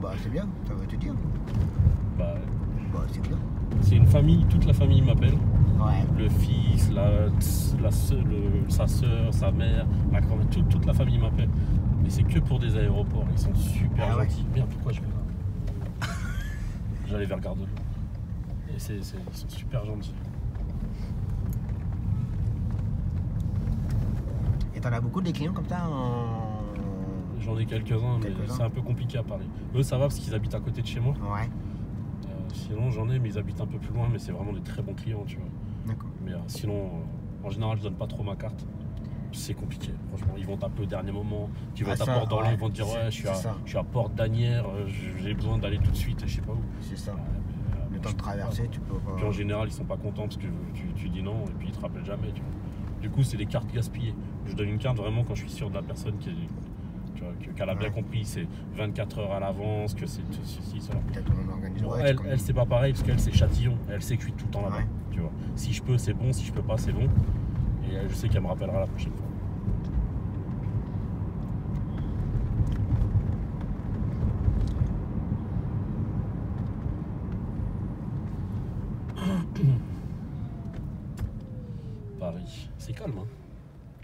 Bah c'est bien, ça veut te dire. Bah c'est bien. C'est une famille, toute la famille m'appelle. Ouais. Le fils, sa soeur, sa mère, la grand-mère, toute la famille m'appelle. Mais c'est que pour des aéroports, ils sont super gentils. Merde, pourquoi je vais là? J'allais vers Gare de Lyon. Et ils sont super gentils. Et t'en as beaucoup des clients comme ça J'en ai quelques-uns, mais c'est un peu compliqué à Paris. Eux, ça va parce qu'ils habitent à côté de chez moi. Ouais. Sinon, j'en ai, mais ils habitent un peu plus loin, mais c'est vraiment des très bons clients, tu vois. D'accord. Mais sinon, en général, je donne pas trop ma carte. C'est compliqué, franchement. Ils vont t'appeler au dernier moment. Tu vas à Porte d'Orléans, ils vont te dire ouais, je suis à Porte d'Asnières, j'ai besoin d'aller tout de suite, je sais pas où. C'est ça. Le temps de traverser, tu peux pas. Puis en général, ils sont pas contents parce que tu dis non et puis ils te rappellent jamais, tu vois. Du coup, c'est des cartes gaspillées. Je donne une carte vraiment quand je suis sûr de la personne qu'elle a bien compris, c'est 24 heures à l'avance, que c'est ceci, cela. Bon, elle c'est pas pareil parce qu'elle c'est Châtillon, elle sait que je suis tout le temps là-bas, tu vois. Si je peux, c'est bon, si je peux pas, c'est bon. Et je sais qu'elle me rappellera la prochaine fois. Paris, c'est calme, hein.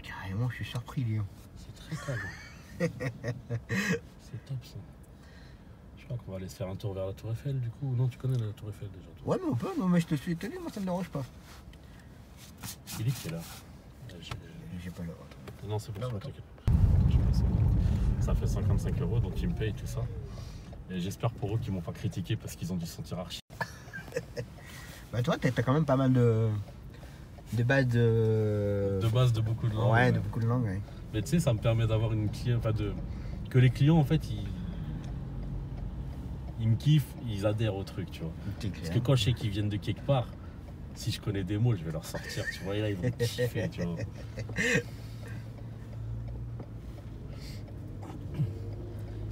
Carrément, je suis surpris, Lyon. C'est très calme. C'est top ça. Je crois qu'on va aller se faire un tour vers la Tour Eiffel du coup. Non, tu connais la Tour Eiffel déjà, toi. Ouais, mais on peut, mais je te suis tenu, moi ça me dérange pas. Il est quelle heure? J'ai pas l'heure. Non, c'est pour ça, t'inquiète. Ça fait 55 €, donc ils me payent tout ça. Et j'espère pour eux qu'ils m'ont pas critiqué parce qu'ils ont dû se sentir archi. Bah toi, t'as quand même pas mal de bases de beaucoup de langues. Ouais, de beaucoup de langues, ouais. Mais tu sais, ça me permet d'avoir une client, que les clients en fait ils me kiffent, ils adhèrent au truc, tu vois. Parce que quand je sais qu'ils viennent de quelque part, si je connais des mots, je vais leur sortir, tu vois, et là ils vont kiffer, tu vois.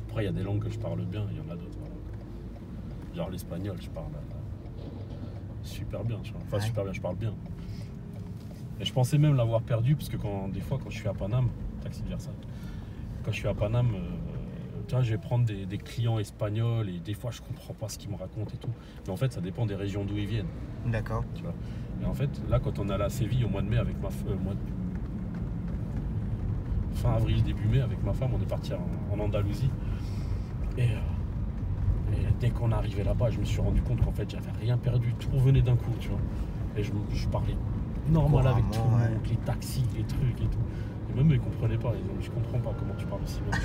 Après, il y a des langues que je parle bien, il y en a d'autres. Voilà. Genre l'espagnol, je parle super bien, tu vois. Enfin, super bien, je parle bien. Et je pensais même l'avoir perdu, parce que des fois, quand je suis à Paname, taxi de Versailles, quand je suis à Paname, tu vois, je vais prendre des clients espagnols et des fois, je comprends pas ce qu'ils me racontent et tout. Mais en fait, ça dépend des régions d'où ils viennent. D'accord. Tu vois. Et en fait, là, quand on est allé à Séville au mois de mai avec fin avril, début mai, avec ma femme, on est parti en Andalousie. Et dès qu'on est arrivé là-bas, je me suis rendu compte qu'en fait, j'avais rien perdu, tout revenait d'un coup, tu vois. Et je parlais normal avec tout le monde, les taxis, les trucs et tout. Et même eux, ils comprenaient pas, ils disaient, je comprends pas comment tu parles aussi bien.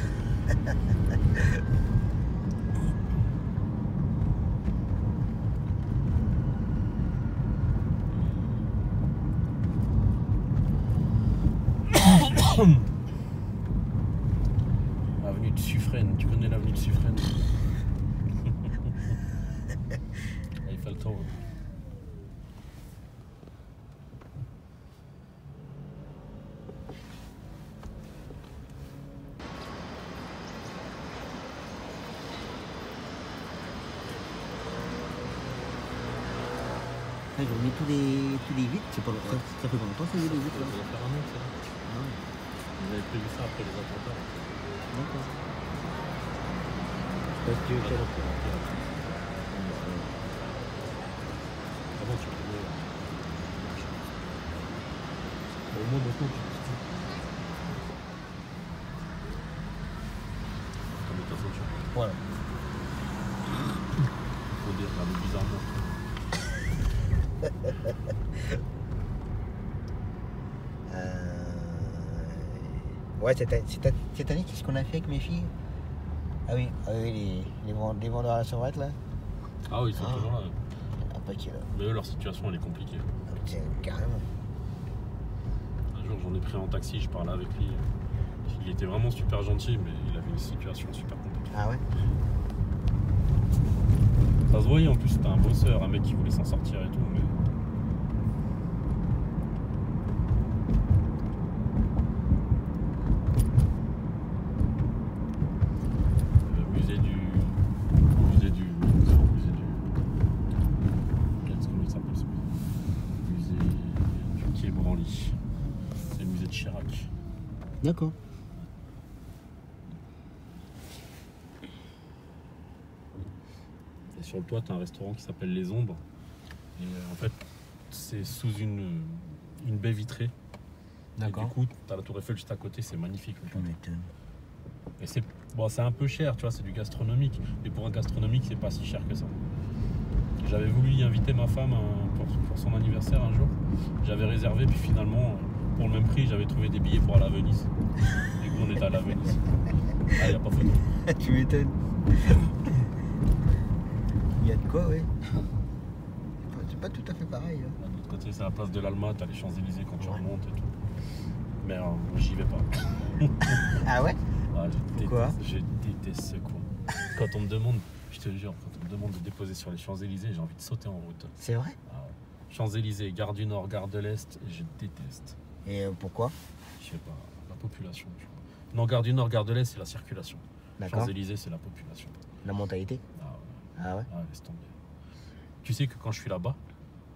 Avenue de Suffren, tu connais l'avenue de Suffren? Il fait le temps. Ils ont mis tous les vitres, c'est pas ça fait pas longtemps que ça y est les vitres là. Ça va faire un an ça. Vous avez prévu ça après les attentats. D'accord. Parce que Avant tu connais. Au moins maintenant tu peux. Comme ta ceinture. voilà. Il faut dire bizarrement. Ouais, cette année, qu'est-ce qu'on a fait avec mes filles? Ah oui, les vendeurs à la sauvette là. Ah oui, ils sont toujours là. Un paquet là. Mais eux, leur situation, elle est compliquée. Tiens, carrément. Un jour, j'en ai pris un en taxi, je parlais avec lui. Il était vraiment super gentil, mais il avait une situation super compliquée. Ah ouais. Ça se voyait en plus, c'était un bosseur, un mec qui voulait s'en sortir et tout, mais... Qu'est-ce comment il s'appelle ce musée du Quai Branly. C'est le musée de Chirac. D'accord. Et sur le toit, tu as un restaurant qui s'appelle Les Ombres. Et en fait, c'est sous une baie vitrée. D'accord. Et du coup, tu as la Tour Eiffel juste à côté, c'est magnifique. Tu m'étonnes. Et c'est un peu cher, tu vois, c'est du gastronomique. Mais pour un gastronomique, c'est pas si cher que ça. J'avais voulu y inviter ma femme pour son anniversaire un jour. J'avais réservé, puis finalement, pour le même prix, j'avais trouvé des billets pour aller à Venise. Du coup, on est allé à Venise. Ah, il n'y a pas photo. Tu m'étonnes. Il y a de quoi, oui. C'est pas tout à fait pareil. Hein. De l'autre côté, c'est la place de l'Alma, t'as les Champs-Élysées quand tu Ouais. remontes et tout. Mais j'y vais pas. Ah ouais? Ah, Pourquoi? je déteste ce coin. Quand on me demande, je te jure, quand on me demande de déposer sur les Champs-Élysées, j'ai envie de sauter en route. C'est vrai? Ah ouais. Champs-Élysées, gare du Nord, gare de l'Est, je déteste. Et pourquoi? Je sais pas, la population. Je sais pas. Non, gare du Nord, gare de l'Est, c'est la circulation. D'accord. Champs-Élysées, c'est la population. La mentalité? Ah ouais, Ah ouais? ah, laisse tomber. Tu sais que quand je suis là-bas,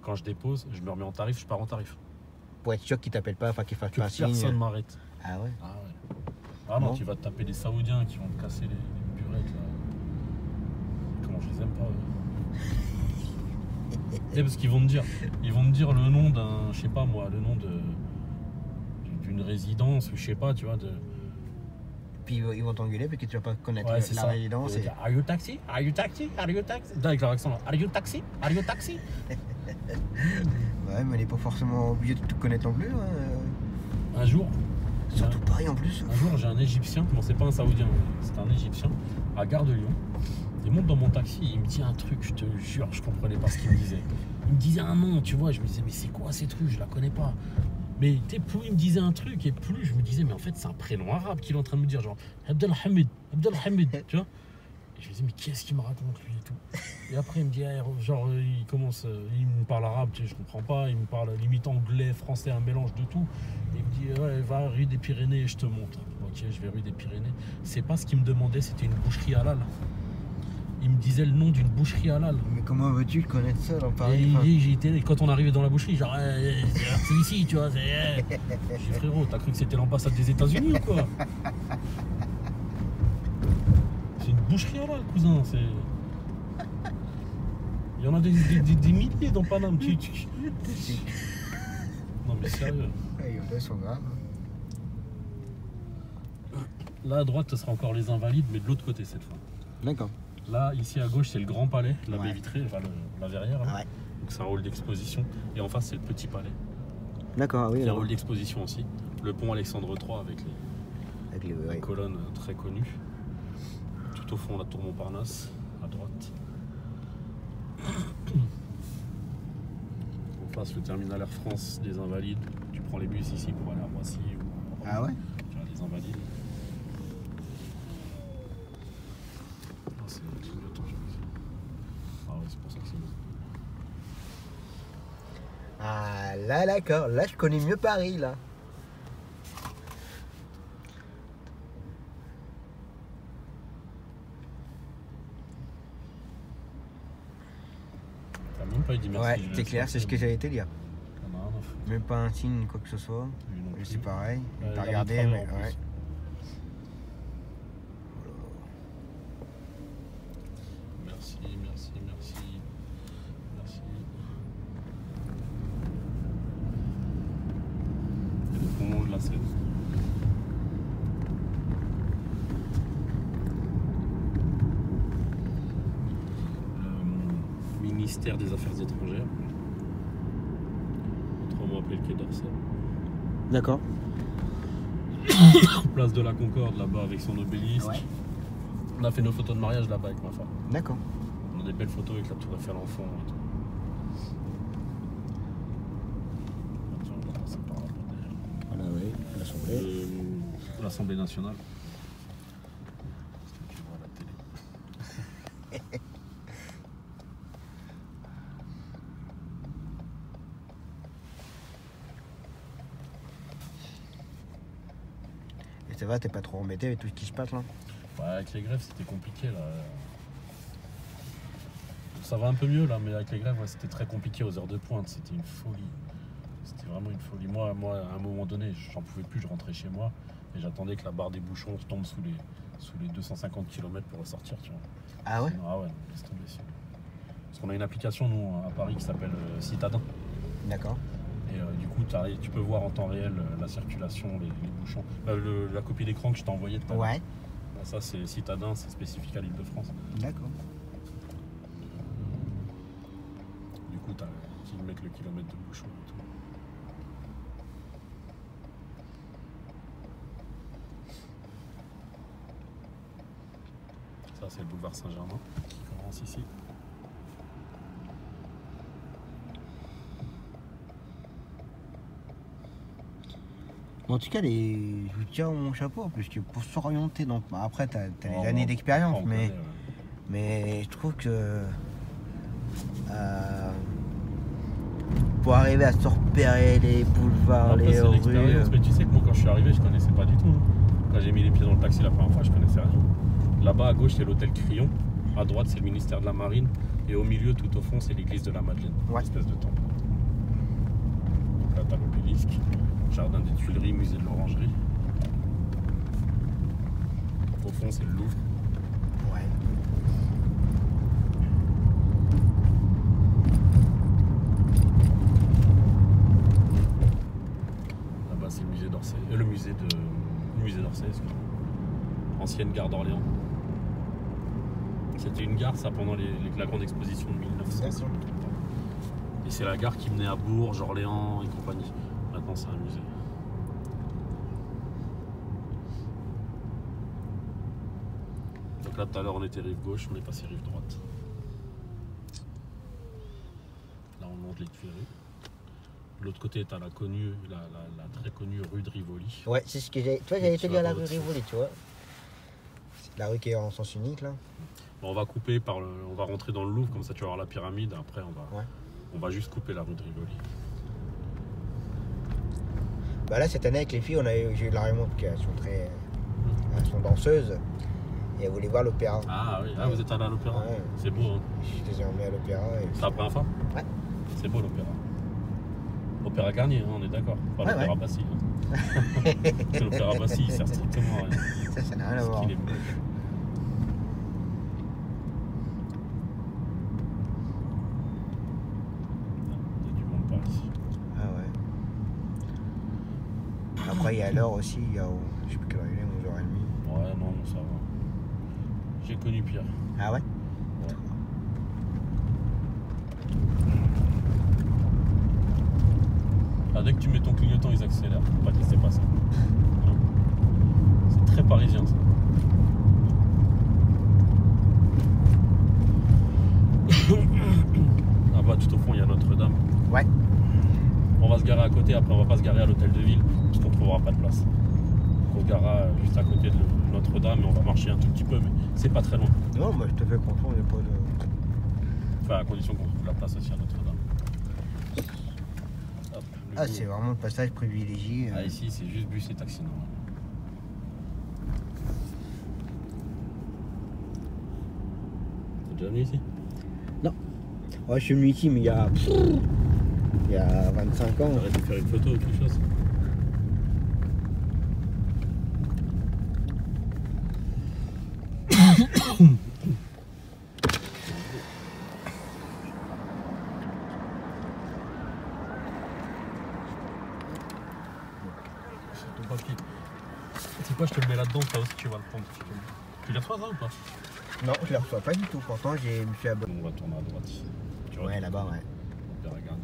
quand je dépose, je me remets en tarif, je pars en tarif. Pour être sûr qu'ils t'appellent pas, enfin qu'ils fassent Que pas un signe. personne m'arrête. Ah ouais? Ah ouais. Ah non, Bon. tu vas te taper des Saoudiens qui vont te casser les burettes là. Comment je les aime pas eux. Et parce qu'ils vont me dire le nom d'un, je sais pas moi, le nom d'une résidence ou je sais pas, tu vois, de. Puis ils vont t'engueuler parce que tu vas pas connaître Ouais, c'est la ça. résidence. Ils vont dire, Are you taxi? Are you taxi? Are you taxi? Là, avec leur accent là. Are you taxi? Are you taxi? Ouais, mais elle est pas forcément obligée de tout connaître non plus. Hein. Un jour, Surtout Paris en plus. j'ai un Égyptien, bon c'est pas un Saoudien, c'est un Égyptien, à Gare de Lyon. Il monte dans mon taxi, il me dit un truc, je te jure, je comprenais pas ce qu'il me disait. Il me disait un nom, tu vois, je me disais mais c'est quoi ces trucs, je la connais pas. Mais tu sais, plus il me disait un truc et plus je me disais mais en fait c'est un prénom arabe qu'il est en train de me dire, genre Abdelhamid, tu vois. Et je me disais mais qu'est-ce qu'il me raconte lui et tout. Et après il me dit genre il commence, il me parle arabe, tu sais, je comprends pas, il me parle limite anglais, français, un mélange de tout. Et il me dit ouais va rue des Pyrénées et je te montre. Ok, je vais rue des Pyrénées. C'est pas ce qu'il me demandait, c'était une boucherie halal. Il me disait le nom d'une boucherie halal. Mais comment veux-tu le connaître ça dans Et Paris? Enfin, et quand on arrivait dans la boucherie, genre c'est ici, tu vois. J'ai dit frérot, t'as cru que c'était l'ambassade des États-Unis ou quoi? C'est une boucherie halal, cousin. C'est. Il y en a des milliers dans Paname. Non mais sérieux. ouais, ils sont graves. Là à droite, ce sera encore les Invalides, mais de l'autre côté cette fois. D'accord. Là, ici à gauche, c'est le Grand Palais, la baie Ouais. vitrée, enfin la verrière. Là. Ah ouais. Donc c'est un hall d'exposition. Et en face, c'est le Petit Palais. D'accord, oui. Il y a un d'accord. hall d'exposition aussi. Le pont Alexandre III avec Avec les, les ouais. colonnes très connues. Tout au fond, la tour Montparnasse, à droite. En face, le terminal Air France des Invalides. Tu prends les bus ici pour aller à Roissy ou Ah ouais? tu as des Invalides. Ah, c'est le clignotant, je pense. Ah ouais, c'est pour ça que c'est beau. Ah là, d'accord. Là, je connais mieux Paris, là. T'as même pas dit merci. Ouais, je c'est l'ai clair, senti, c'est ce que mais j'allais te dire. t'en as rien à foutre. Même pas un signe, quoi que ce soit. Lui non plus. C'est pareil. Ouais, T'as il regardé, arrive mais travers, en ouais. plus. Merci, merci, merci. Merci. Et le pont de la Seine. Le ministère des Affaires étrangères. Autrement appelé le Quai d'Orsay. D'accord. Place de la Concorde, là-bas, avec son obélisque. Ouais. On a fait nos photos de mariage là-bas avec ma femme. D'accord. On a des belles photos avec la tour Eiffel en fond et tout. Tiens, on va passer par là, derrière. Voilà, oui, l'Assemblée. L'Assemblée nationale. Tu vois la télé. Et ça va, t'es pas trop embêté avec tout ce qui se passe là? Ouais, avec les grèves, c'était compliqué là. Ça va un peu mieux là, mais avec les grèves, ouais, c'était très compliqué aux heures de pointe. C'était une folie. C'était vraiment une folie. Moi, à un moment donné, j'en pouvais plus. Je rentrais chez moi et j'attendais que la barre des bouchons tombe sous les 250 km pour ressortir. Tu vois. Ah ouais? Sinon, ah ouais, laisse tomber. Parce qu'on a une application, nous, à Paris, qui s'appelle Citadin. D'accord. Et du coup, tu peux voir en temps réel la circulation, les bouchons. La copie d'écran que je t'ai envoyée tout à l'heure. Ouais. Ça, c'est Citadin, c'est spécifique à l'Île-de-France. D'accord. Du coup, ils mettent le kilomètre de bouchon et tout. Ça, c'est le boulevard Saint-Germain qui commence ici. En tout cas, je vous tiens mon chapeau, parce que pour s'orienter, donc après, t'as Oh, des années d'expérience, on mais, connaît, ouais. mais je trouve que pour arriver à se repérer les boulevards, Après, les c'est rues. l'expérience, mais tu sais que moi, quand je suis arrivé, je connaissais pas du tout. Quand j'ai mis les pieds dans le taxi la première fois, je connaissais rien. Là-bas, à gauche, c'est l'hôtel Crillon. À droite, c'est le ministère de la Marine. Et au milieu, tout au fond, c'est l'église de la Madeleine. Ouais. Une espèce de temple. Donc là, t'as l'obélisque, jardin des Tuileries, musée de l'Orangerie. Au fond, c'est le Louvre. Ouais. Là-bas, c'est le musée d'Orsay. Le musée d'Orsay, excuse-moi. Ancienne gare d'Orléans. C'était une gare, ça, pendant la grande exposition de 1900. D'accord. Et c'est la gare qui menait à Bourges, Orléans et compagnie. Maintenant, c'est un musée. Donc là, tout à l'heure, on était rive gauche, on est passé rive droite. Là, on monte les Tuileries. De l'autre côté, t'as la très connue rue de Rivoli. Ouais, c'est ce que j'ai. Tu vois, j'avais été Tu dire vas la dans rue l'autre Rivoli, tu vois. C'est la rue qui est en sens unique là. Bon, on va couper on va rentrer dans le Louvre, comme ça tu vas voir la pyramide. Après, Ouais. on va juste couper la rue de Rivoli. Bah là, cette année avec les filles, j'ai eu la remonte qu'elles sont elles sont danseuses et elles voulaient voir l'opéra. Ah oui, vous êtes allé à l'opéra. Ouais. C'est beau, hein. Je les ai emmenés à l'opéra. C'est la première fois? Ouais. C'est beau l'opéra. Opéra Garnier, hein, on est d'accord. Pas Ouais, l'opéra ouais. Bastille. Hein. Parce que l'opéra Bastille, il sert strictement à rien. Ça n'a rien à Parce voir. qu'il est moche. Il y a du monde par ici. Ah ouais. Après, il y a l'heure aussi, je sais plus quelle heure il est, 11h30. Ouais, non, ça va. J'ai connu pire. Ah ouais? Ouais. Ah, dès que tu mets ton clignotant, ils accélèrent. Faut pas te laisser passer. C'est très parisien, ça. Ah bah, tout au fond, il y a Notre-Dame. Ouais. On va se garer à côté, après on va pas se garer à l'hôtel de ville, parce qu'on trouvera pas de place. Donc on se garera juste à côté de Notre-Dame et on va marcher un tout petit peu, mais c'est pas très loin. Non, moi je te fais confiance, il n'y a pas de. Enfin, à condition qu'on trouve la place aussi à Notre-Dame. Hop, le Ah, Louvre. c'est vraiment le passage privilégié. Ah, ici, c'est juste bus et taxi normal. T'es déjà venu ici? Ouais, je suis venu ici, mais il y a 25 ans. Arrête de faire une photo ou quelque chose. C'est ton papier. C'est quoi, je te le mets là-dedans, ça aussi tu vas le prendre. Tu les reçois ça ou pas? Non, je les reçois pas du tout. Pourtant, je me suis abonné. On va tourner à droite. Tu vois, Ouais, là-bas, ouais. Opéra Garnier.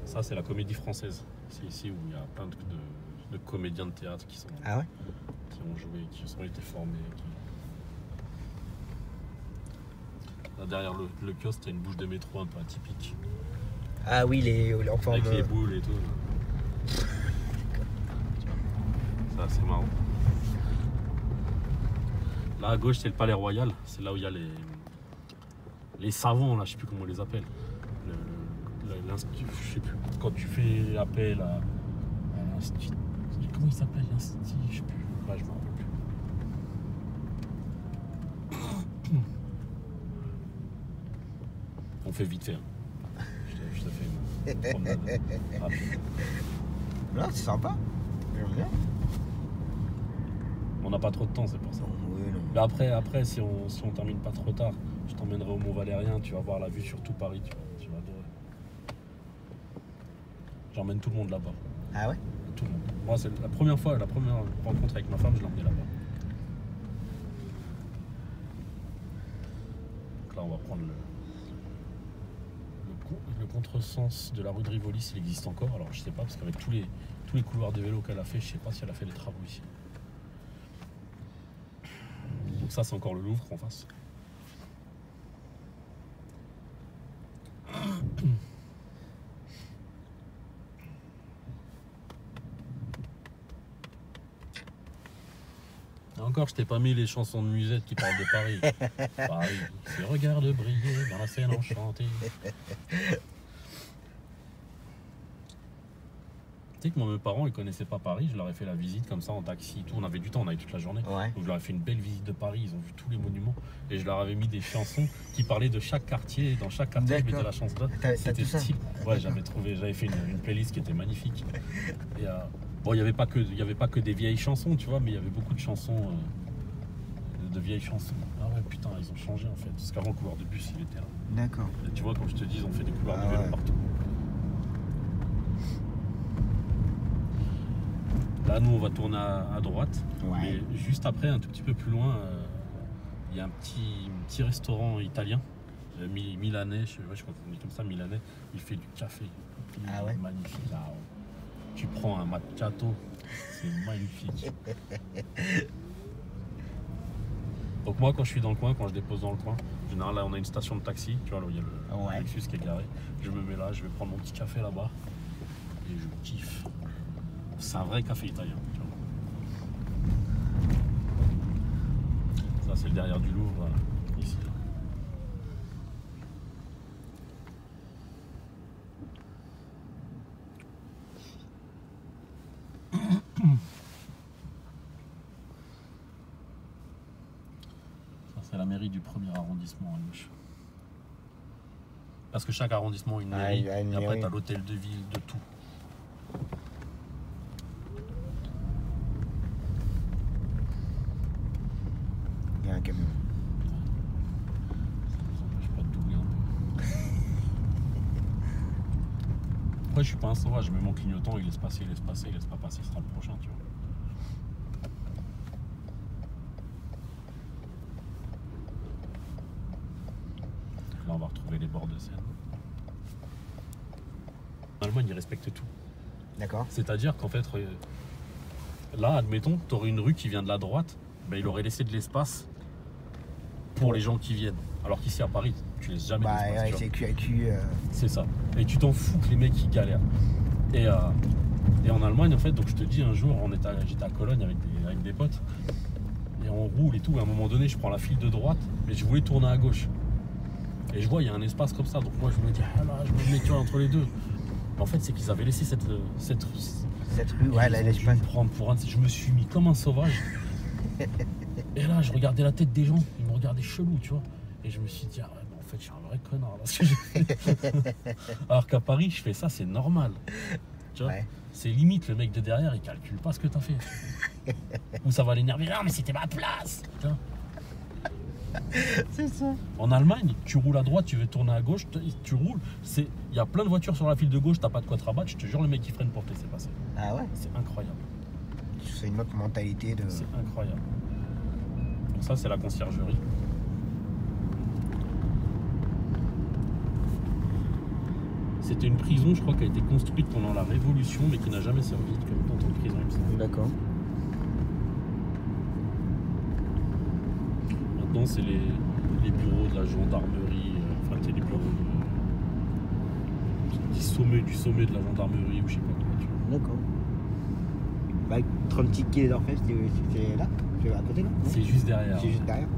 Ça, c'est la Comédie Française. C'est ici où il y a plein de de comédiens de théâtre qui Ah ouais? ont joué, qui ont été formés. Là, derrière le kiosque, t'as une bouche de métro un peu atypique. Ah oui, en forme... Avec les boules et tout. Ça, c'est marrant. Là, à gauche, c'est le Palais Royal. C'est là où il y a les savants, là, je sais plus comment on les appelle. L'institut, je sais plus. Quand tu fais appel à l'institut... Comment il s'appelle l'institut? Je sais plus. Ouais, je me rappelle plus. On fait vite fait. Hein. Je te fais une promenade rapide. Là, c'est sympa. J'aime bien. On n'a pas trop de temps, c'est pour ça. Oui, non. Mais après si on termine pas trop tard, je t'emmènerai au Mont Valérien, tu vas voir la vue sur tout Paris, tu vas adorer. J'emmène tout le monde là-bas. Ah ouais? Tout le monde. Moi, c'est la première rencontre avec ma femme, je l'ai emmenée là-bas. Donc là, on va prendre le contresens de la rue de Rivoli, s'il existe encore. Alors, je sais pas, parce qu'avec tous les couloirs de vélo qu'elle a fait, je sais pas si elle a fait les travaux ici. Donc ça, c'est encore le Louvre qu'on fasse. Et encore, je t'ai pas mis les chansons de Musette qui parlent de Paris. Paris, ses regards de briller dans la scène enchantée. Tu sais que moi, mes parents, ils connaissaient pas Paris. Je leur ai fait la visite comme ça en taxi et tout. On avait du temps, on avait toute la journée. Ouais. Donc je leur ai fait une belle visite de Paris. Ils ont vu tous les monuments. Et je leur avais mis des chansons qui parlaient de chaque quartier. Et dans chaque quartier, je mettais la chanson là. C'était style. Ouais, j'avais fait une playlist qui était magnifique. Et bon, il n'y avait pas que des vieilles chansons, tu vois, mais il y avait beaucoup de chansons, de vieilles chansons. Ah ouais, putain, ils ont changé en fait. Parce qu'avant, le couloir de bus, il était là. D'accord. Et tu vois, comme je te dis, ils ont fait des couloirs de Ah vélo ouais. partout. Là, nous, on va tourner à droite. Ouais. Mais juste après, un tout petit peu plus loin, il y a un petit restaurant italien, milanais, je crois qu'on dit comme ça, milanais. Il fait du café. Ah ouais. Magnifique. Ah ouais. Tu prends un macchiato, c'est magnifique. Donc moi, quand je suis dans le coin, quand je dépose dans le coin, en général, là, on a une station de taxi, tu vois, là où il y a le Lexus qui est garé. Je me mets là, je vais prendre mon petit café là-bas et je kiffe. C'est un vrai café italien, tu vois. Ça, c'est le derrière du Louvre, voilà, ici. Ça, c'est la mairie du 1er arrondissement à gauche. Parce que chaque arrondissement a une mairie, a une et après, mairie. tu as l'hôtel de ville, de tout. Il y a un camion. Ça nous empêche pas de doubler un peu. Après, je suis pas un sauvage, je mets mon clignotant, il laisse passer, il laisse pas passer, ce sera le prochain, tu vois. Là, on va retrouver les bords de Seine. En Allemagne, ils respectent tout. D'accord. C'est-à-dire qu'en fait, là, admettons, tu aurais une rue qui vient de la droite, ben, il aurait laissé de l'espace pour les gens qui viennent. Alors qu'ici à Paris, tu laisses jamais Bah d'espace. ouais, tu vois. c'est cul à cul. C'est ça. Et tu t'en fous que les mecs ils galèrent. Et en Allemagne, en fait, donc je te dis, un jour, j'étais à Cologne avec des potes, et on roule et tout. À un moment donné, je prends la file de droite, mais je voulais tourner à gauche. Et je vois, il y a un espace comme ça, donc moi je me dis, ah là, je me mets tu vois, entre les deux. En fait, c'est qu'ils avaient laissé cette rue, Ouais, ils là, ont là, dû je passe. me prendre pour un. Je me suis mis comme un sauvage. Et là, je regardais la tête des gens, ils me regardaient chelou, tu vois. Et je me suis dit, ah ouais, en fait, je suis un vrai connard là, ce que j'ai fait. Alors qu'à Paris, je fais ça, c'est normal. Tu vois, Ouais. c'est limite, le mec de derrière, il calcule pas ce que t'as fait. Ou ça va l'énerver, non, mais c'était ma place. Tu vois. C'est ça. En Allemagne, tu roules à droite, tu veux tourner à gauche, tu roules. Il y a plein de voitures sur la file de gauche, t'as pas de quoi te rabattre, je te jure, le mec qui freine pour te laisser passer. Ah ouais. C'est incroyable. C'est une autre mentalité de. C'est incroyable. Donc ça, c'est la conciergerie. C'était une prison, je crois, qui a été construite pendant la Révolution, mais qui n'a jamais servi comme tant que prison, il me semble. D'accord. Maintenant, c'est les bureaux de la gendarmerie, enfin, c'est les bureaux du sommet de la gendarmerie, ou je sais pas quoi. Tu vois. D'accord. Bah, 36 quai d'Orfèvre, c'était là? C'est à côté là? C'est juste derrière. C'est juste derrière.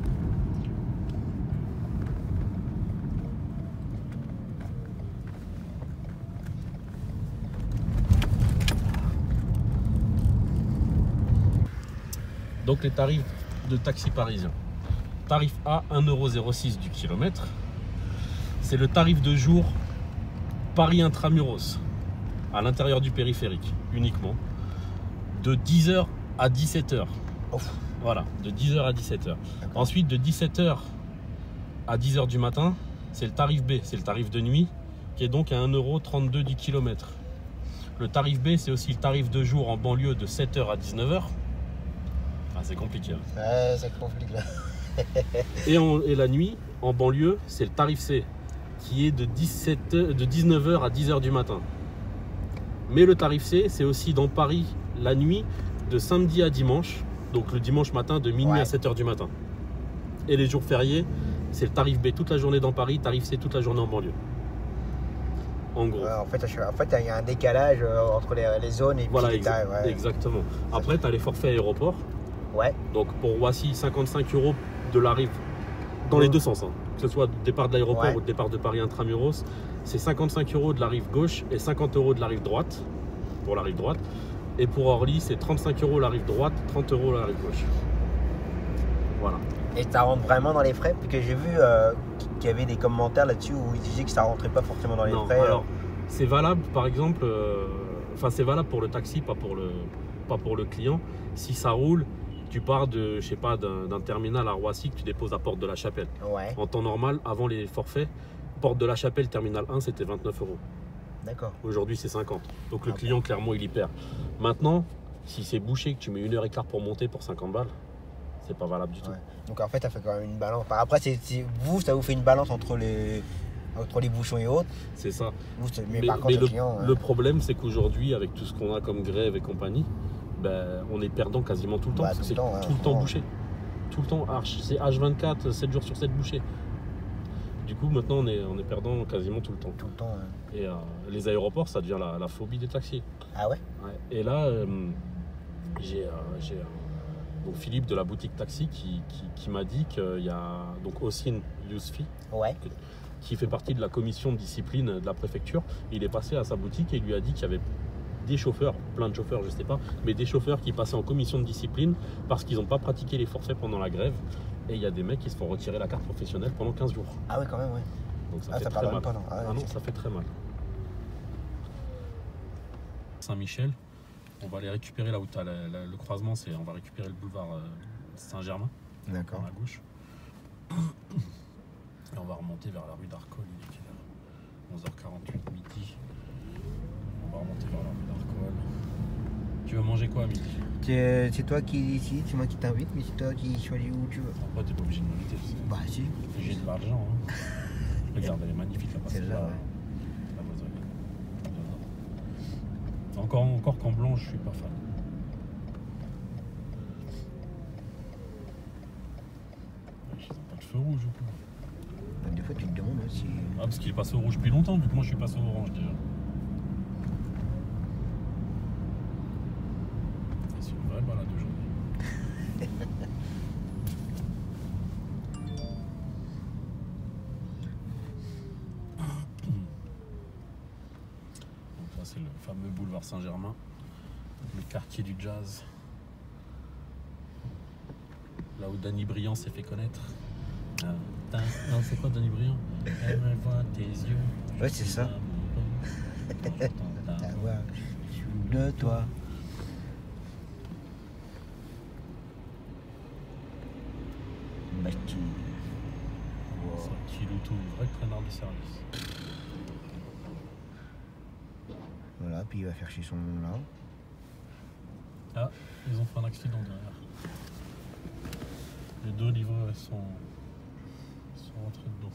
Donc les tarifs de taxi parisien. Tarif A, 1,06 € du kilomètre. C'est le tarif de jour Paris Intramuros, à l'intérieur du périphérique, uniquement. De 10h à 17h. Ouf. Voilà, de 10h à 17h. Ensuite, de 17h à 10h du matin, c'est le tarif B, c'est le tarif de nuit, qui est donc à 1,32 € du kilomètre. Le tarif B, c'est aussi le tarif de jour en banlieue de 7h à 19h. Ah, c'est compliqué. Hein. Ouais, ça complique là. Et la nuit, en banlieue, c'est le tarif C, qui est de 19h à 10h du matin. Mais le tarif C, c'est aussi dans Paris, la nuit, de samedi à dimanche, donc le dimanche matin, de minuit à 7h du matin. Et les jours fériés, c'est le tarif B toute la journée dans Paris, tarif C toute la journée en banlieue. En gros. Ouais, en fait, il y a un décalage entre les zones et voilà, puis les tarifs. Ouais. Exactement. Après, tu as les forfaits aéroports. Ouais. Donc pour Roissy, 55 € de la rive, dans les deux sens, hein. Que ce soit départ de l'aéroport ou départ de Paris Intramuros, c'est 55 € de la rive gauche et 50 € de la rive droite, pour la rive droite. Et pour Orly, c'est 35 € la rive droite, 30 € la rive gauche. Voilà. Et ça rentre vraiment dans les frais? Parce que j'ai vu qu'il y avait des commentaires là-dessus où ils disaient que ça rentrait pas forcément dans les frais. Alors, c'est valable, par exemple, c'est valable pour le taxi, pas pour le client. Si ça roule, tu pars de, je sais pas, d'un terminal à Roissy que tu déposes à Porte de la Chapelle. Ouais. En temps normal, avant les forfaits, Porte de la Chapelle, terminal 1, c'était 29 €. D'accord. Aujourd'hui, c'est 50. Donc le client, clairement, il y perd. Maintenant, si c'est bouché, que tu mets 1h15 pour monter pour 50 balles, c'est pas valable du tout. Ouais. Donc en fait, ça fait quand même une balance. Après, ça vous fait une balance entre les bouchons et autres. C'est ça. Mais par contre, le problème, c'est qu'aujourd'hui, avec tout ce qu'on a comme grève et compagnie, ben, on est perdant quasiment tout le temps. Parce que c'est tout le temps bouché. Tout le temps, c'est H24, 7 jours sur 7 bouché. Du coup, maintenant, on est perdant quasiment tout le temps. Tout le temps, ouais. Et les aéroports, ça devient la phobie des taxis. Ah ouais? Et là, j'ai donc Philippe de la boutique taxi qui m'a dit qu'il y a donc Ossine Yousfi, qui fait partie de la commission de discipline de la préfecture. Il est passé à sa boutique et il lui a dit qu'il y avait des chauffeurs, plein de chauffeurs, je sais pas, mais des chauffeurs qui passaient en commission de discipline parce qu'ils n'ont pas pratiqué les forfaits pendant la grève. Et il y a des mecs qui se font retirer la carte professionnelle pendant 15 jours. Ah ouais, quand même, ouais. Donc ça fait très mal. Pas, non. Ah non, ça fait très mal. Saint-Michel, on va aller récupérer là où tu as le croisement, on va récupérer le boulevard Saint-Germain. D'accord. À gauche. Et on va remonter vers la rue d'Arcole, il est quelle heure? 11h48, midi. On va remonter vers la rue d'Arcole. Tu veux manger quoi à midi? C'est toi qui décides, c'est moi qui t'invite, mais c'est toi qui choisis où tu veux. Après, t'es pas obligé de m'inviter. Bah si. J'ai de l'argent. Hein. Regarde, elle est magnifique là-bas. Celle-là, ouais. Encore qu'en blanc, je suis pas fan. Ils n'ont pas de feu rouge ou quoi? Des fois, tu te demandes si. Ah, parce qu'il est passé au rouge depuis longtemps, vu que moi je suis passé au orange déjà. C'est une vraie balade aujourd'hui. Donc là, c'est le fameux boulevard Saint-Germain, le quartier du jazz. Là où Danny Briand s'est fait connaître. Non, c'est quoi Danny Briand? Elle me voit tes yeux. Ouais, c'est ça. Ta voix sous de toi. Bastille. Wow. Kiloutou, vrai connard de service. Voilà, puis il va faire chez son nom là. Ah, ils ont fait un accident derrière. Les deux livreurs sont rentrés dedans.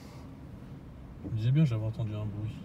Je me disais bien, j'avais entendu un bruit.